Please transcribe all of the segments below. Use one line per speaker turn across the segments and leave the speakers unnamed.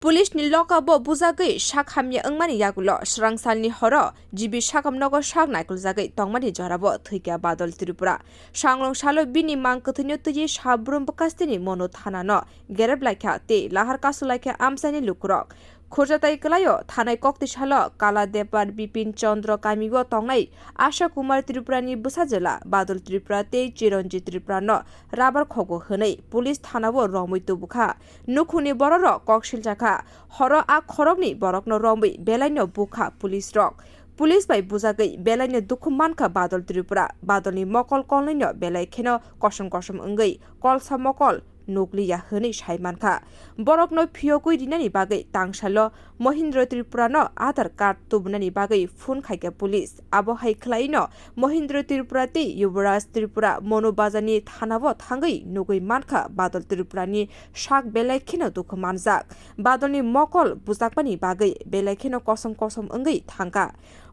Police नि लकआप बुजागै साखामनि अंमानि यागुल स्रांसालनि हर जिबि साखामनगो साग नायकुलजागै तंमानि जराबो थैका बादल त्रिपुरा सांलं सालो बिनि मांकथैनो तैयै साब्रुम बकास्तिनि मनो थानानो गेरेब लायखा ते लाहार कासुलायखा आमसानि लुकुरक खोरजाताय कलायो थानाय कक्तिसाल काला देपार बिपिन चंद्र कामिगो तंनाय आशा कुमार त्रिपुरानि बुसाजला बादल त्रिपुरा ते चिरंजीत त्रिपुरा न राबार खगो हनै पुलिस थानाबो रमैतो बुखा नुखुनि बरर कक्सिल जाखा हर आ खरकनि बरकनो रमै बेलायनो बुखा पुलिस रक पुलिस बाय बुजागै बेलायनो दुखु मानखा बादल त्रिपुरा बादलनि मकल कलनैनो बेलायखेनो कसम कसम अंगै कलसा मकल नोकलिया हनै साइमानखा बरकनो फियोकुइ रिनानि बागै तांसालो महेन्द्र त्रिपुरा न आधार कार्ड तुबनानि बागै फुन खाइके पुलिस आबो हाइख्लाइनो महेन्द्र त्रिपुरा ते युवराज त्रिपुरा मनोबाजानि थानाबो थांगै नुगै मानखा बादल त्रिपुरानि साग बेलायखेनो दुखु मानजाक बादलनि मकल बुजाकपानि बागै बेलायखेनो कसम कसम अंगै थांगा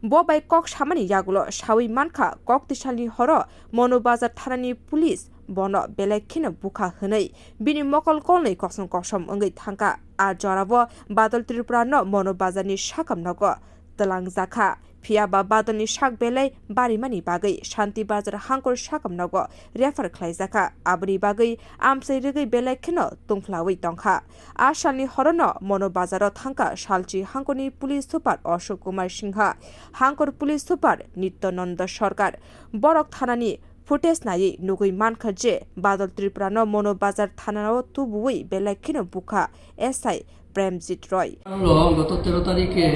बो बाय कक सामानि यागुलो सावै मानखा कक तिसालनि हर मनोबाजार थानानि पुलिस बनो बेलायखेनो बुखा हनै बिनि मकल कलनै कसम कसम अंगै थांगा आ जराबो बादल त्रिपुरा न मनोबाजारनि साकामनगो तलांजाखा फियाबा बादलनि साक बेलाय बारिमानि बागै शान्ति बाजार हांकर साकामनगो रेफार ख्लाइजाखा आबनि बागै आमसै रेगै बेलायखेनो तुंफ्लावै तंखा आ सालनि हरन मनोबाजार थांका सालची हांकरनि पुलिस सुपार अशोक कुमार सिंह हांकर पुलिस सुपार नित्यानंद सरकार बरक थानानि फुटेज नायै नुगै मानखा जे बादल त्रिपुरा न मनोबाजार थानाव तुबुई बेलायखेनो बुखा एसआई प्रेमजित रय
গত 13 তারিখে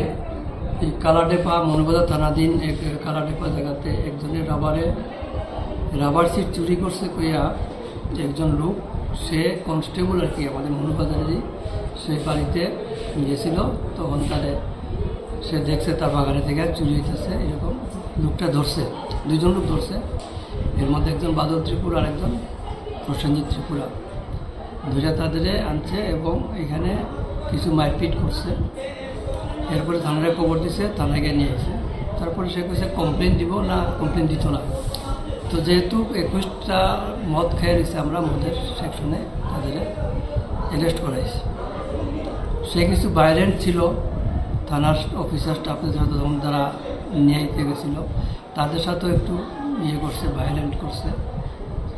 কালাডেপা মনোবাজার থানাধীন এক কালাডেপা জায়গাতে একজনের রাবার সিট চুরি করছে কইয়া একজন লোক সে কনস্টেবল আর কি আমাদের মনোবাজারেরই সে বাড়িতে গিয়েছিল তখন তাদের সে দেখছে তার বাগানে থেকে চুরি হইতেছে এরকম লোকটা ধরছে দুইজন লোক ধরছে এর মধ্যে একজন বাদল ত্রিপুরা আর একজন প্রসেনজিৎ ত্রিপুরা দুইটা তাদের আনছে এবং এখানে কিছু মারপিট করছে এরপরে থানায় খবর দিছে থানায় গিয়ে নিয়ে এসে তারপরে সে কইছে কমপ্লেন দিব না কমপ্লেন দিত না তো যেহেতু 21টা মদ খেয়ে নিছে আমরা মদের সেকশনে তাদের অ্যারেস্ট করাইছি সে কিছু ভায়োলেন্ট ছিল থানার অফিসার স্টাফের সাথে যখন তারা নিয়ে গেছিল তাদের সাথেও একটু ইয়ে করছে ভায়োলেন্ট করছে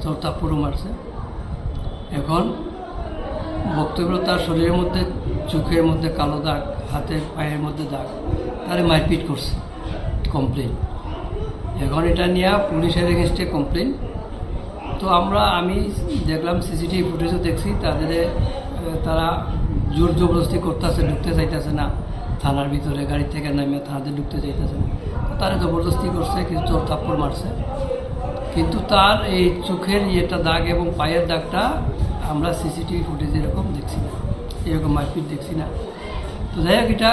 চোরতাপুরও মারছে এখন বক্তব্য তার শরীরের মধ্যে চোখের মধ্যে কালো দাগ হাতের পায়ের মধ্যে দাগ তারে মারপিট করছে কমপ্লেন এখন এটা নিয়ে পুলিশের এগেনস্টে কমপ্লেন তো আমি দেখলাম সিসিটিভি ফুটেজও দেখছি তারা জোর জবরদস্তি করতেছে ঢুকতে চাইতেছে না থানার ভিতরে গাড়ি থেকে নামে থানাতে ঢুকতে চাইতেছে না তারা জবরদস্তি করছে কিছু চোর থাপ্পড় মারছে কিন্তু তার এই চোখের ইয়েটা দাগ এবং পায়ের দাগটা আমরা সিসিটিভি ফুটেজ এরকম দেখছি না এরকম মারপিট দেখছি না তো যাই হোক এটা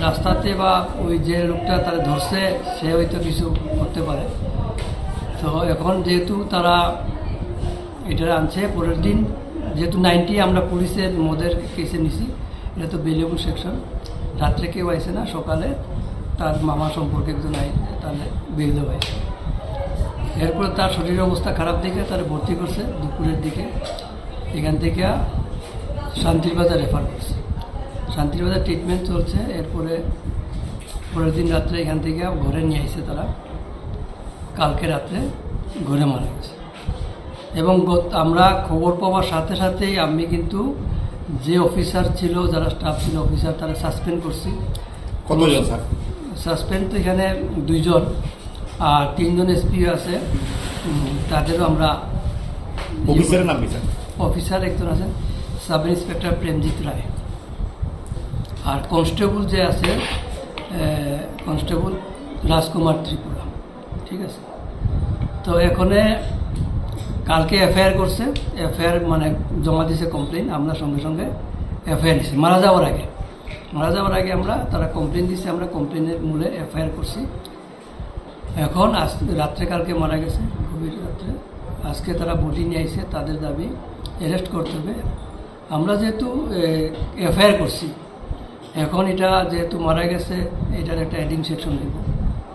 রাস্তাতে বা ওই যে লোকটা তারা ধরছে সে হয়তো কিছু করতে পারে তো এখন যেহেতু তারা এটা আনছে পরের দিন যেহেতু 90 আমরা পুলিশের মদের কেসে নিছি এটা তো বেলেবুল সেকশন রাত্রে কেউ আইসে না সকালে তার মামা সম্পর্কে একজন তাহলে বেল হয়েছে এরপরে তার শরীরের অবস্থা খারাপ দেখে তারা ভর্তি করছে দুপুরের দিকে এখান থেকে শান্তিরবাজার রেফার করছে শান্তিরবাজার ট্রিটমেন্ট চলছে এরপরে পরের দিন রাত্রে এখান থেকে ঘরে নিয়ে আসছে তারা কালকে রাত্রে ঘরে মারা গেছে এবং আমরা খবর পাওয়ার সাথে সাথেই আমি কিন্তু যে অফিসার ছিল যারা স্টাফ ছিল অফিসার তারা সাসপেন্ড করছি
কতজন স্যার
সাসপেন্ড তো এখানে 2 জন আর 3 জন এসপি আছে তাদেরও আমরা
অফিসারের নাম কি স্যার
অফিসার একজন আছে সাব ইন্সপেক্টর প্রেমজিৎ রায় আর কনস্টেবল যে আছে কনস্টেবল রাজকুমার ত্রিপুরা ঠিক আছে তো এখানে কালকে এফআইআর করছে এফআইআর মানে জমা দিয়েছে কমপ্লেন আমরা সঙ্গে সঙ্গে এফআইআর দিচ্ছি মারা যাওয়ার আগে আমরা তারা কমপ্লেন দিচ্ছে আমরা কমপ্লেনের মূলে এফআইআর করছি এখন রাত্রে কালকে মারা গেছে গভীর রাত্রে আজকে তারা বডি নিয়ে আসছে তাদের দাবি অ্যারেস্ট করতে হবে আমরা যেহেতু এফআইআর করছি এখন এটা যেহেতু মারা গেছে এটার একটা অ্যাডিং সেকশন নেব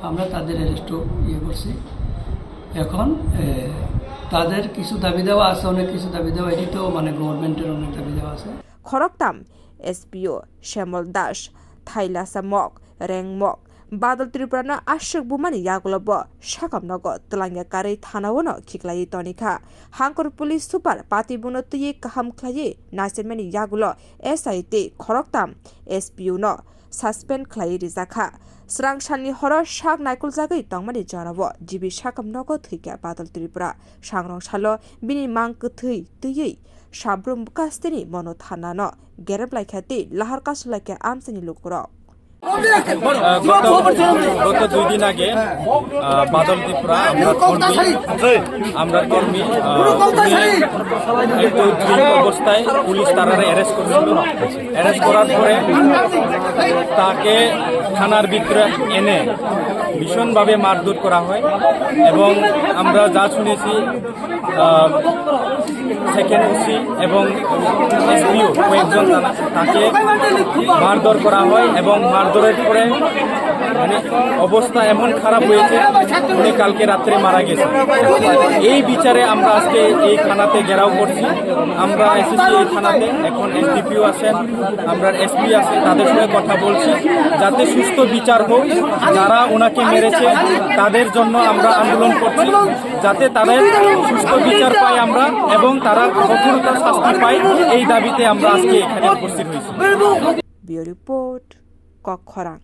আমরা তাদের অ্যারেস্টও করছি এখন তাদের কিছু দাবি দেওয়া আছে অনেক কিছু দাবি দেওয়া এটি তো মানে গভর্নমেন্টের অনেক দাবি দেওয়া আছে
খরকতাম SPO Shyamal Das থাইলাসা mock রেং mock বাদল ত্রিপুরা আশক বুমানি ইয়াগুलब সাকামনগ তলাঙ্গা কাरै থানাওনো খিকলাই তনিখা হাঙ্কর পুলিশ সুপার পাতি বুনো তুই কাহাম খ্লাই নাসেরমানি ইয়াগুলো SIT খরকতাম SPO ন সাসপেন্ড খ্লাই রিজাখা স্রাংসালনি হর শাক নাইকুল জাগै তংমানি জানাব জিবি সাকামনগ থৈকা বাদল ত্রিপুরা সাংরং সালো বিনি মাংক থৈ তুই সাব্রম কাস্তেনি মনো থানা ন গেরাবলাই খ্যাতি লাহার কাসুলাকে আমসানি লোকর
গত 2 দিন আগে বাদল ত্রিপুরা আমরা কর্মী একটু ড্রিঙ্ক অবস্থায় পুলিশ তারারে অ্যারেস্ট করেছিল। অ্যারেস্ট করার পরে তাকে থানার ভিতরে এনে ভীষণভাবে মারধর করা হয় এবং আমরা যা শুনেছি সেকেন্ড ওসি এবং SPO কয়েকজন তাকে মারধর করা হয় এবং মারধরের পরে মানে অবস্থা এমন খারাপ হয়েছে উনি কালকে রাত্রে মারা গেছে। এই বিচারে আমরা আজকে এই থানাতে ঘেরাও করছি। আমরা এসেছি এই থানাতে, এখন SDPO আছেন, আমরা SP আছে, তাদের সঙ্গে কথা বলছি যাতে সুস্থ বিচার হোক। যারা ওনাকে মেরেছে তাদের জন্য আমরা আন্দোলন করছি যাতে তাদের সুস্থ বিচার পাই আমরা এবং তারা কঠোরতার শাস্তি পাই। এই দাবিতে আমরা আজকে এখানে উপস্থিত হয়েছি।
Bureau report কক্ষরাং।